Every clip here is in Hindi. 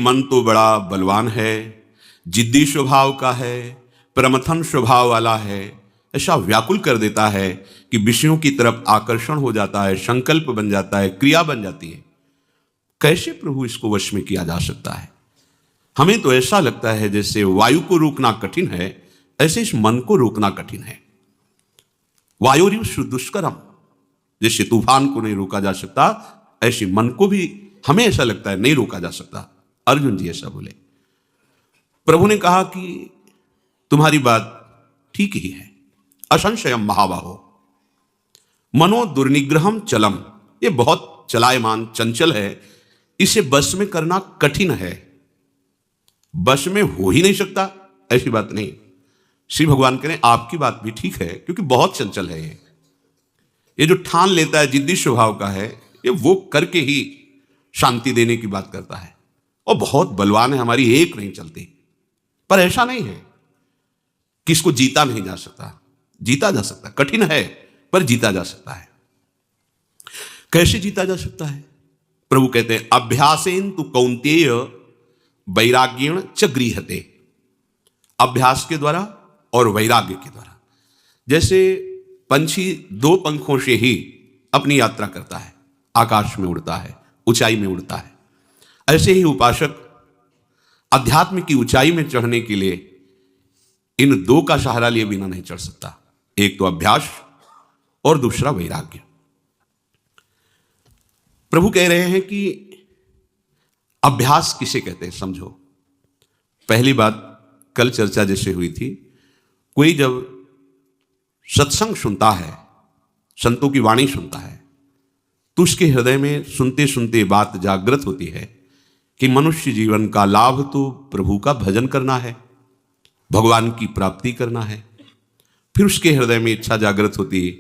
मन तो बड़ा बलवान है, जिद्दी स्वभाव का है, प्रमथन स्वभाव वाला है, ऐसा व्याकुल कर देता है कि विषयों की तरफ आकर्षण हो जाता है, संकल्प बन जाता है, क्रिया बन जाती है। कैसे प्रभु इसको वश में किया जा सकता है? हमें तो ऐसा लगता है जैसे वायु को रोकना कठिन है, ऐसे इस मन को रोकना कठिन है। वायुरिव दुष्करम, जैसे तूफान को नहीं रोका जा सकता, ऐसे मन को भी हमें ऐसा लगता है नहीं रोका जा सकता। अर्जुन जी ऐसा बोले। प्रभु ने कहा कि तुम्हारी बात ठीक ही है। असंशयम महाबाहो मनो दुर्निग्रहम चलम, ये बहुत चलायमान चंचल है, इसे बस में करना कठिन है। बस में हो ही नहीं सकता ऐसी बात नहीं। श्री भगवान कह रहे आपकी बात भी ठीक है, क्योंकि बहुत चंचल है ये जो ठान लेता है, जिद्दी स्वभाव का है, ये वो करके ही शांति देने की बात करता है, और बहुत बलवान है, हमारी एक नहीं चलती। पर ऐसा नहीं है कि इसको जीता नहीं जा सकता, जीता जा सकता, कठिन है पर जीता जा सकता है। कैसे जीता जा सकता है? प्रभु कहते हैं अभ्यासेन तु कौन्तेय वैराग्येण च गृह्यते, अभ्यास के द्वारा और वैराग्य के द्वारा। जैसे पंछी दो पंखों से ही अपनी यात्रा करता है, आकाश में उड़ता है, ऊंचाई में उड़ता है, ऐसे ही उपासक अध्यात्म की ऊंचाई में चढ़ने के लिए इन दो का सहारा लिए बिना नहीं चढ़ सकता। एक तो अभ्यास और दूसरा वैराग्य। प्रभु कह रहे हैं कि अभ्यास किसे कहते हैं समझो। पहली बात कल चर्चा जैसे हुई थी, कोई जब सत्संग सुनता है, संतों की वाणी सुनता है, तो उसके हृदय में सुनते सुनते बात जागृत होती है कि मनुष्य जीवन का लाभ तो प्रभु का भजन करना है, भगवान की प्राप्ति करना है। फिर उसके हृदय में इच्छा जागृत होती है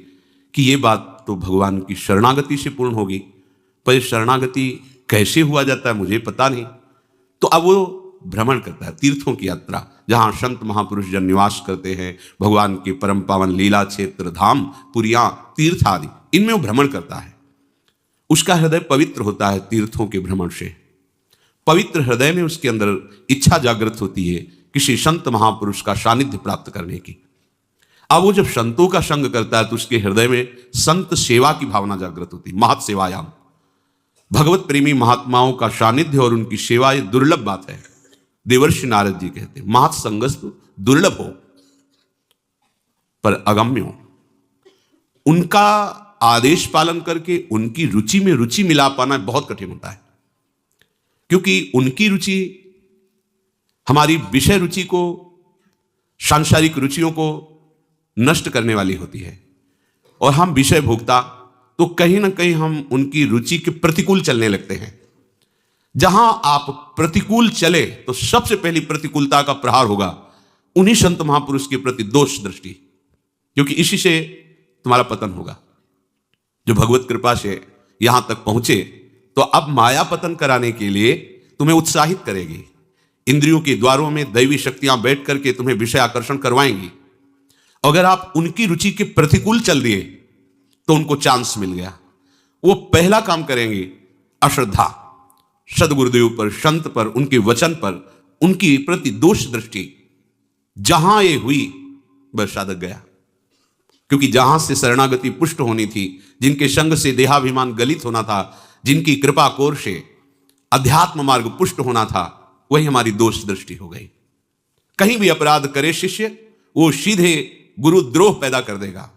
कि ये बात तो भगवान की शरणागति से पूर्ण होगी, पर शरणागति कैसे हुआ जाता है मुझे पता नहीं। तो अब वो भ्रमण करता है, तीर्थों की यात्रा, जहाँ संत महापुरुष जन निवास करते हैं, भगवान के परम पावन लीला क्षेत्र, धाम, पुरियां, तीर्थ आदि, इनमें वो भ्रमण करता है। उसका हृदय पवित्र होता है तीर्थों के भ्रमण से। पवित्र हृदय में उसके अंदर इच्छा जागृत होती है किसी संत महापुरुष का सानिध्य प्राप्त करने की। अब वो जब संतों का संग करता है तो उसके हृदय में संत सेवा की भावना जागृत होती है। महत सेवायाम, भगवत प्रेमी महात्माओं का सानिध्य और उनकी सेवा ये दुर्लभ बात है। देवर्षि नारद जी कहते हैं महत संगस्तु दुर्लभ हो पर अगम्य हो। उनका आदेश पालन करके उनकी रुचि में रुचि मिला पाना बहुत कठिन होता है, क्योंकि उनकी रुचि हमारी विषय रुचि को, सांसारिक रुचियों को नष्ट करने वाली होती है, और हम विषय भोक्ता, तो कहीं ना कहीं हम उनकी रुचि के प्रतिकूल चलने लगते हैं। जहां आप प्रतिकूल चले तो सबसे पहली प्रतिकूलता का प्रहार होगा उन्हीं संत महापुरुष के प्रति दोष दृष्टि, क्योंकि इसी से तुम्हारा पतन होगा। जो भगवत कृपा से यहां तक पहुंचे तो अब माया पतन कराने के लिए तुम्हें उत्साहित करेगी। इंद्रियों के द्वारों में दैवी शक्तियां बैठ करके तुम्हें विषय आकर्षण करवाएंगी। अगर आप उनकी रुचि के प्रतिकूल चल दिए तो उनको चांस मिल गया। वो पहला काम करेंगे अश्रद्धा, सदगुरुदेव पर, संत पर, उनके वचन पर, उनकी प्रति दोष दृष्टि। जहां ये हुई बस साधक गया, क्योंकि जहां से शरणागति पुष्ट होनी थी, जिनके संग से देहाभिमान गलित होना था, जिनकी कृपा कोर से अध्यात्म मार्ग पुष्ट होना था, वही हमारी दोष दृष्टि हो गई। कहीं भी अपराध करे शिष्य, वो सीधे गुरुद्रोह पैदा कर देगा।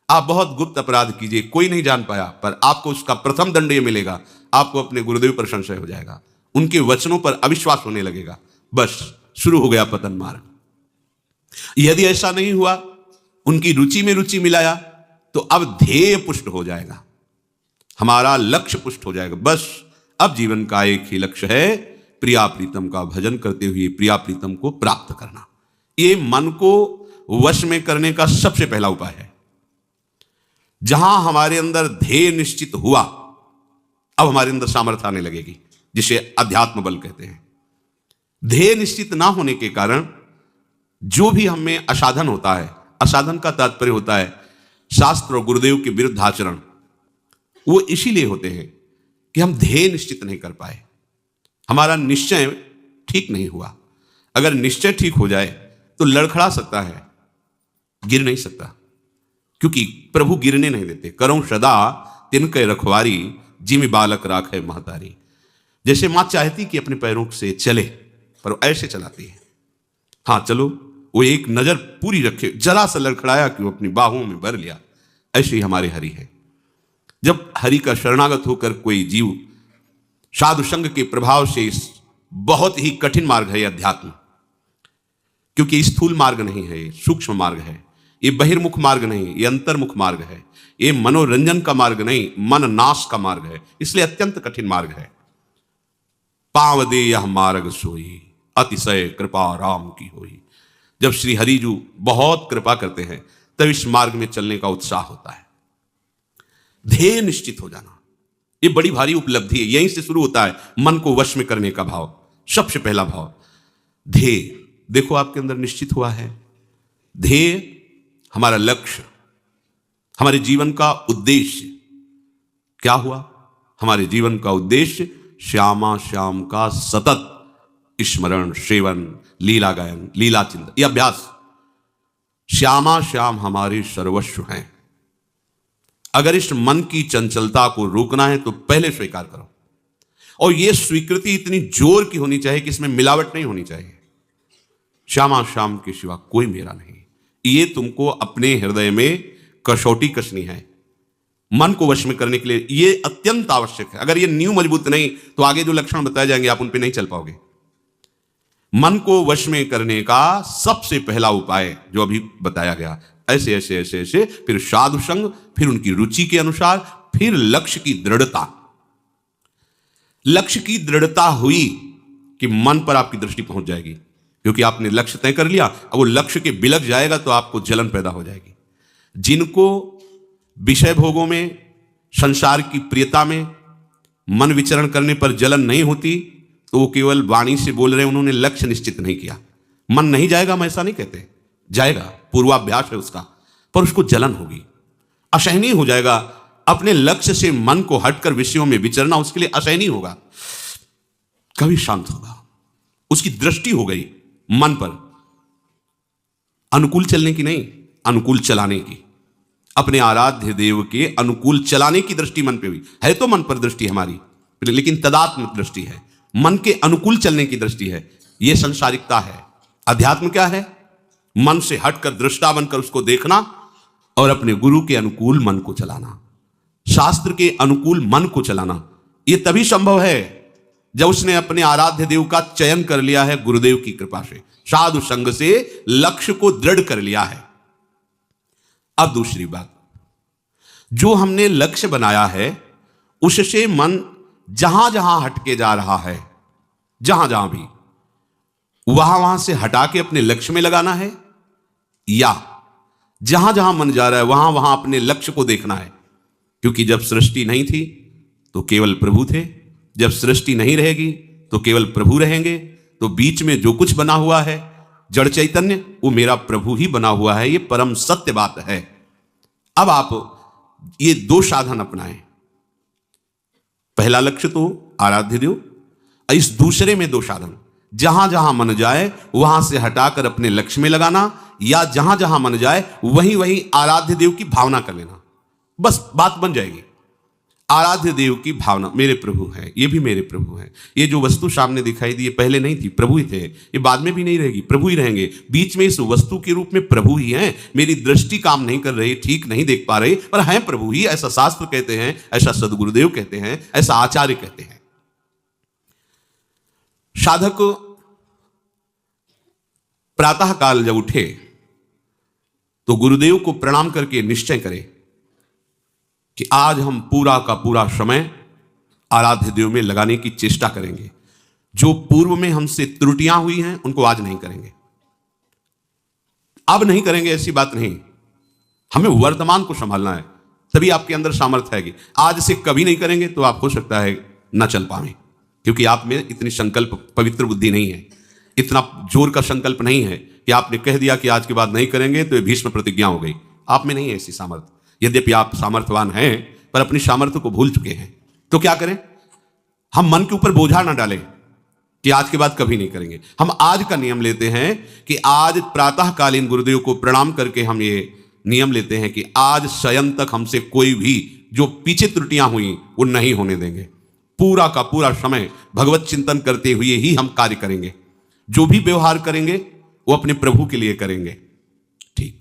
आप बहुत गुप्त अपराध कीजिए, कोई नहीं जान पाया, पर आपको उसका प्रथम दंड ये मिलेगा, आपको अपने गुरुदेव पर संशय हो जाएगा, उनके वचनों पर अविश्वास होने लगेगा, बस शुरू हो गया पतन मार्ग। यदि ऐसा नहीं हुआ, उनकी रुचि में रुचि मिलाया, तो अब ध्येय पुष्ट हो जाएगा, हमारा लक्ष्य पुष्ट हो जाएगा। बस अब जीवन का एक ही लक्ष्य है, प्रिया प्रीतम का भजन करते हुए प्रिया प्रीतम को प्राप्त करना। ये मन को वश में करने का सबसे पहला उपाय है। जहां हमारे अंदर ध्येय निश्चित हुआ, अब हमारे अंदर सामर्थ्य आने लगेगी, जिसे अध्यात्म बल कहते हैं। ध्येय निश्चित ना होने के कारण जो भी हमें असाधन होता है, असाधन का तात्पर्य होता है शास्त्र और गुरुदेव के विरुद्ध आचरण, वो इसीलिए होते हैं कि हम ध्येय निश्चित नहीं कर पाए। हमारा निश्चय ठीक नहीं हुआ। अगर निश्चय ठीक हो जाए तो लड़खड़ा सकता है, गिर नहीं सकता, क्योंकि प्रभु गिरने नहीं देते। करो सदा तिनके रखवारी, जिम बालक राखे महतारी। जैसे मां चाहती कि अपने पैरों से चले, पर ऐसे चलाती है। हाँ चलो, वो एक नजर पूरी रखे, जरा सा लड़खड़ाया कि वो अपनी बाहों में भर लिया। ऐसे ही हमारे हरि है। जब हरि का शरणागत होकर कोई जीव साधु संग के प्रभाव से, बहुत ही कठिन मार्ग है अध्यात्म, क्योंकि स्थूल मार्ग नहीं है, ये सूक्ष्म मार्ग है। ये बहिर्मुख मार्ग नहीं, ये अंतर्मुख मार्ग है। ये मनोरंजन का मार्ग नहीं, मन नाश का मार्ग है। इसलिए अत्यंत कठिन मार्ग है। पांव दे यह मार्ग सोई, अतिशय कृपा राम की होई। जब श्री हरिजू बहुत कृपा करते हैं तब इस मार्ग में चलने का उत्साह होता है। ध्येय निश्चित हो जाना, ये बड़ी भारी उपलब्धि है। यहीं से शुरू होता है मन को वश में करने का भाव। सबसे पहला भाव ध्येय। देखो आपके अंदर निश्चित हुआ है। ध्येय हमारा लक्ष्य, हमारे जीवन का उद्देश्य क्या हुआ? हमारे जीवन का उद्देश्य श्यामा श्याम का सतत स्मरण, सेवन, लीला गायन, लीला चिंतन, यह अभ्यास। श्यामा श्याम हमारे सर्वस्व हैं। अगर इस मन की चंचलता को रोकना है तो पहले स्वीकार करो। और यह स्वीकृति इतनी जोर की होनी चाहिए कि इसमें मिलावट नहीं होनी चाहिए। श्यामा श्याम के सिवा कोई मेरा नहीं, ये तुमको अपने हृदय में कसौटी कसनी है। मन को वश में करने के लिए ये अत्यंत आवश्यक है। अगर ये नींव मजबूत नहीं तो आगे जो लक्षण बताए जाएंगे आप उन पे नहीं चल पाओगे। मन को वश में करने का सबसे पहला उपाय जो अभी बताया गया, ऐसे ऐसे ऐसे ऐसे, फिर साधु संग, फिर उनकी रुचि के अनुसार, फिर लक्ष्य की दृढ़ता। लक्ष्य की दृढ़ता हुई कि मन पर आपकी दृष्टि पहुंच जाएगी, क्योंकि आपने लक्ष्य तय कर लिया। अब वो लक्ष्य के बिलक जाएगा तो आपको जलन पैदा हो जाएगी। जिनको विषय भोगों में, संसार की प्रियता में मन विचरण करने पर जलन नहीं होती तो वो केवल वाणी से बोल रहे हैं, उन्होंने लक्ष्य निश्चित नहीं किया। मन नहीं जाएगा, हम ऐसा नहीं कहते, जाएगा, पूर्वाभ्यास है उसका, पर उसको जलन होगी, असहनीय हो जाएगा। अपने लक्ष्य से मन को हटकर विषयों में विचरना उसके लिए असहनीय होगा, कभी शांत होगा। उसकी दृष्टि हो गई मन पर, अनुकूल चलने की नहीं, अनुकूल चलाने की। अपने आराध्य देव के अनुकूल चलाने की दृष्टि मन पे हुई है। तो मन पर दृष्टि हमारी, लेकिन तदात्म दृष्टि है, मन के अनुकूल चलने की दृष्टि है। यह संसारिकता है। अध्यात्म क्या है? मन से हटकर दृष्टा बनकर उसको देखना और अपने गुरु के अनुकूल मन को चलाना, शास्त्र के अनुकूल मन को चलाना। यह तभी संभव है जब उसने अपने आराध्य देव का चयन कर लिया है, गुरुदेव की कृपा से, साधु संग से लक्ष्य को दृढ़ कर लिया है। अब दूसरी बात, जो हमने लक्ष्य बनाया है उससे मन जहां जहां हटके जा रहा है, जहां जहां भी, वहां से हटा के अपने लक्ष्य में लगाना है, या जहां जहां मन जा रहा है वहां वहां अपने लक्ष्य को देखना है। क्योंकि जब सृष्टि नहीं थी तो केवल प्रभु थे, जब सृष्टि नहीं रहेगी तो केवल प्रभु रहेंगे। तो बीच में जो कुछ बना हुआ है जड़ चैतन्य, वो मेरा प्रभु ही बना हुआ है। ये परम सत्य बात है। अब आप ये दो साधन अपनाएं। पहला लक्ष्य तो आराध्य देव, इस दूसरे में दो साधन, जहां जहां मन जाए वहां से हटाकर अपने लक्ष्य में लगाना, या जहां जहां मन जाए वहीं वहीं आराध्य देव की भावना कर लेना। बस बात बन जाएगी। आराध्य देव की भावना, मेरे प्रभु हैं, ये भी मेरे प्रभु हैं। ये जो वस्तु सामने दिखाई दी, ये पहले नहीं थी, प्रभु ही थे। ये बाद में भी नहीं रहेगी, प्रभु ही रहेंगे। बीच में इस वस्तु के रूप में प्रभु ही हैं। मेरी दृष्टि काम नहीं कर रही, ठीक नहीं देख पा रही, पर हैं प्रभु ही। ऐसा शास्त्र कहते हैं, ऐसा सदगुरुदेव कहते हैं, ऐसा आचार्य कहते हैं। साधक प्रातः काल जब उठे तो गुरुदेव को प्रणाम करके निश्चय करे कि आज हम पूरा का पूरा समय आराध्य देव में लगाने की चेष्टा करेंगे। जो पूर्व में हमसे त्रुटियां हुई हैं उनको आज नहीं करेंगे, अब नहीं करेंगे, ऐसी बात नहीं। हमें वर्तमान को संभालना है, तभी आपके अंदर सामर्थ्य आएगी। आज से कभी नहीं करेंगे तो आप हो सकता है ना चल पाए, क्योंकि आप में इतनी संकल्प पवित्र बुद्धि नहीं है, इतना जोर का संकल्प नहीं है कि आपने कह दिया कि आज के बाद नहीं करेंगे तो ये भीष्म प्रतिज्ञा हो गई। आप में नहीं है ऐसी सामर्थ्य। यद्यपि आप सामर्थ्यवान हैं पर अपनी सामर्थ्य को भूल चुके हैं। तो क्या करें? हम मन के ऊपर बोझा ना डालें। कि आज के बाद कभी नहीं करेंगे। हम आज का नियम लेते हैं कि आज प्रातःकालीन गुरुदेव को प्रणाम करके हम ये नियम लेते हैं कि आज शयन तक हमसे कोई भी जो पीछे त्रुटियां हुई वो नहीं होने देंगे। पूरा का पूरा समय भगवत चिंतन करते हुए ही हम कार्य करेंगे। जो भी व्यवहार करेंगे वो अपने प्रभु के लिए करेंगे। ठीक,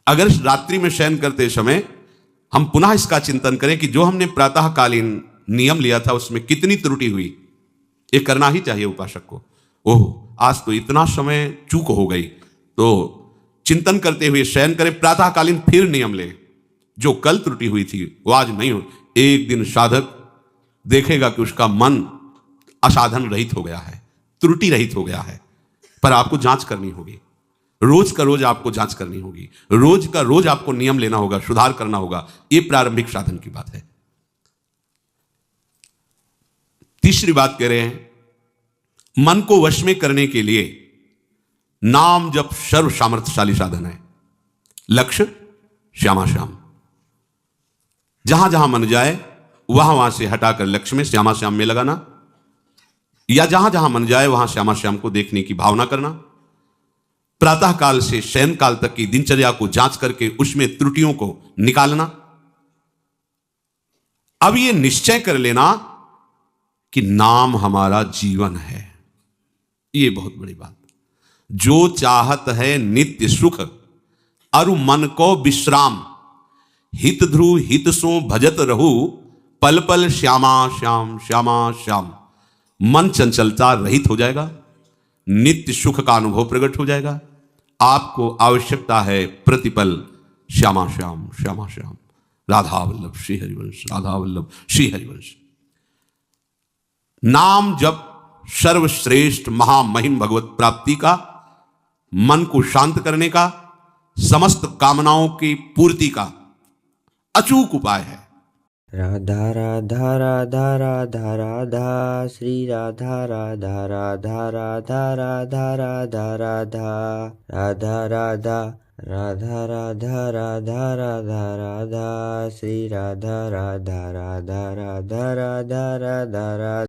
अगर रात्रि में शयन करते समय हम पुनः इसका चिंतन करें कि जो हमने प्रातःकालीन नियम लिया था उसमें कितनी त्रुटि हुई, ये करना ही चाहिए उपासक को। ओह, आज तो इतना समय चूक हो गई, तो चिंतन करते हुए शयन करें, प्रातःकालीन फिर नियम ले। जो कल त्रुटि हुई थी वो आज नहीं हो। एक दिन साधक देखेगा कि उसका मन असाधन रहित हो गया है, त्रुटि रहित हो गया है, पर आपको जांच करनी होगी। रोज का रोज आपको जांच करनी होगी, रोज का रोज आपको नियम लेना होगा, सुधार करना होगा। ये प्रारंभिक साधन की बात है। तीसरी बात कह रहे हैं, मन को वश में करने के लिए नाम जप सर्व सामर्थ्यशाली साधन है। लक्ष्य श्यामा श्याम, जहां जहां मन जाए वहां वहां से हटाकर लक्ष्य में श्यामा श्याम में लगाना, या जहां जहां मन जाए वहां श्यामा श्याम को देखने की भावना करना। प्रातः काल से शयन काल तक की दिनचर्या को जांच करके उसमें त्रुटियों को निकालना। अब यह निश्चय कर लेना कि नाम हमारा जीवन है। यह बहुत बड़ी बात। जो चाहत है नित्य सुख अरु मन को विश्राम, हित ध्रुव हित सो भजत रहू, पल पल श्यामा श्याम श्यामा श्याम। मन चंचलता रहित हो जाएगा, नित्य सुख का अनुभव प्रकट हो जाएगा। आपको आवश्यकता है प्रतिपल श्यामा श्याम श्यामा श्याम। राधा वल्लभ श्री हरिवंश, राधा वल्लभ श्री हरिवंश। नाम जप सर्वश्रेष्ठ महामहिम भगवत प्राप्ति का, मन को शांत करने का, समस्त कामनाओं की पूर्ति का अचूक उपाय है। राधा राधा राधा राधा राधा, श्री राधा राधा राधा राधा राधा राधा राधा, राधा राधा राधा राधा राधा राधा राधा, श्री राधा राधा राधा राधा राधा राधा राधा।